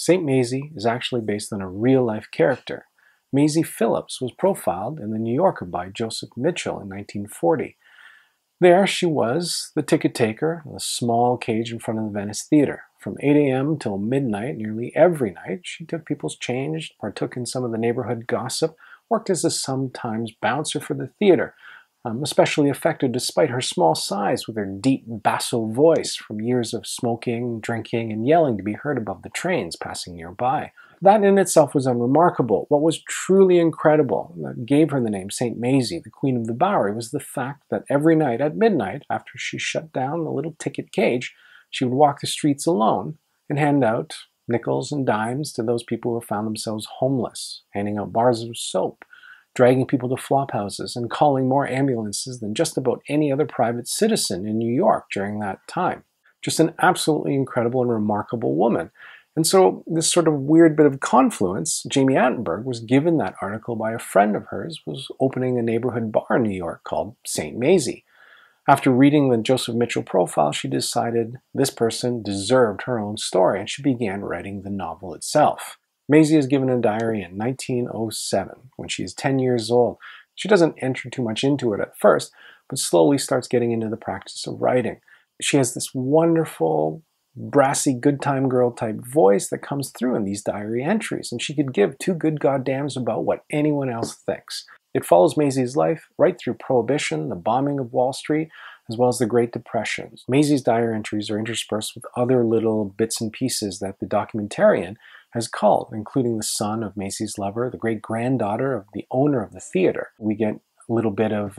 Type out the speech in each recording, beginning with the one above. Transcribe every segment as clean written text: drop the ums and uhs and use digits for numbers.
Saint Mazie is actually based on a real-life character. Maisie Phillips was profiled in the New Yorker by Joseph Mitchell in 1940. There she was, the ticket taker, in a small cage in front of the Venice Theatre. From 8 a.m. till midnight, nearly every night, she took people's change, partook in some of the neighborhood gossip, worked as a sometimes bouncer for the theatre, especially effective despite her small size with her deep basso voice from years of smoking, drinking, and yelling to be heard above the trains passing nearby. That in itself was unremarkable. What was truly incredible, that gave her the name Saint Mazie, the Queen of the Bowery, was the fact that every night at midnight, after she shut down the little ticket cage, she would walk the streets alone and hand out nickels and dimes to those people who found themselves homeless, handing out bars of soap, dragging people to flop houses, and calling more ambulances than just about any other private citizen in New York during that time. Just an absolutely incredible and remarkable woman. And so this sort of weird bit of confluence, Jami Attenberg was given that article by a friend of hers who was opening a neighborhood bar in New York called Saint Mazie. After reading the Joseph Mitchell profile, she decided this person deserved her own story, and she began writing the novel itself. Mazie is given a diary in 1907, when she is 10 years old. She doesn't enter too much into it at first, but slowly starts getting into the practice of writing. She has this wonderful, brassy, good time girl type voice that comes through in these diary entries, and she could give two good goddams about what anyone else thinks. It follows Mazie's life right through Prohibition, the bombing of Wall Street, as well as the Great Depression. Mazie's diary entries are interspersed with other little bits and pieces that the documentarian has culled, including the son of Mazie's lover, the great-granddaughter of the owner of the theater. We get a little bit of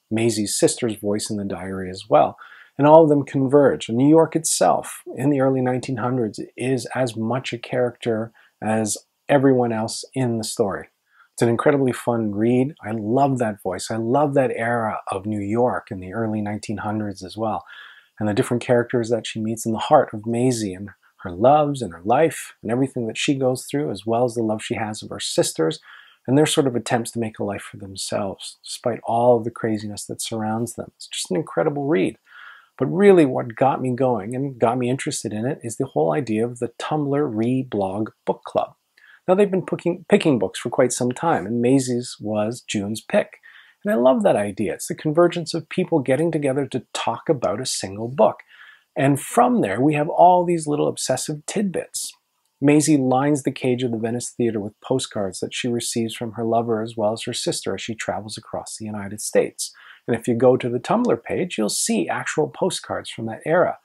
Mazie's sister's voice in the diary as well. And all of them converge. New York itself, in the early 1900s, is as much a character as everyone else in the story. It's an incredibly fun read. I love that voice. I love that era of New York in the early 1900s as well. And the different characters that she meets in the heart of Mazie and her loves and her life and everything that she goes through, as well as the love she has of her sisters and their sort of attempts to make a life for themselves, despite all of the craziness that surrounds them. It's just an incredible read. But really what got me going and got me interested in it is the whole idea of the Tumblr Reblog Book Club. Now they've been picking books for quite some time, and Mazie's was June's pick. And I love that idea. It's the convergence of people getting together to talk about a single book. And from there, we have all these little obsessive tidbits. Mazie lines the cage of the Venice Theatre with postcards that she receives from her lover as well as her sister as she travels across the United States. And if you go to the Tumblr page, you'll see actual postcards from that era.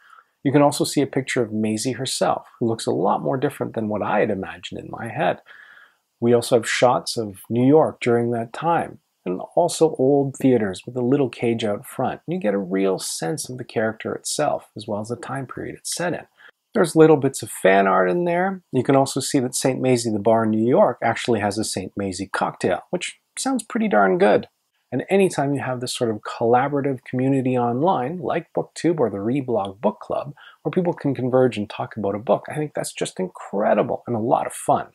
You can also see a picture of Mazie herself, who looks a lot more different than what I had imagined in my head. We also have shots of New York during that time, and also old theaters with a little cage out front. And you get a real sense of the character itself, as well as the time period it's set in. There's little bits of fan art in there. You can also see that Saint Mazie, the bar in New York, actually has a Saint Mazie cocktail, which sounds pretty darn good. And anytime you have this sort of collaborative community online, like BookTube or the Reblog Book Club, where people can converge and talk about a book, I think that's just incredible and a lot of fun.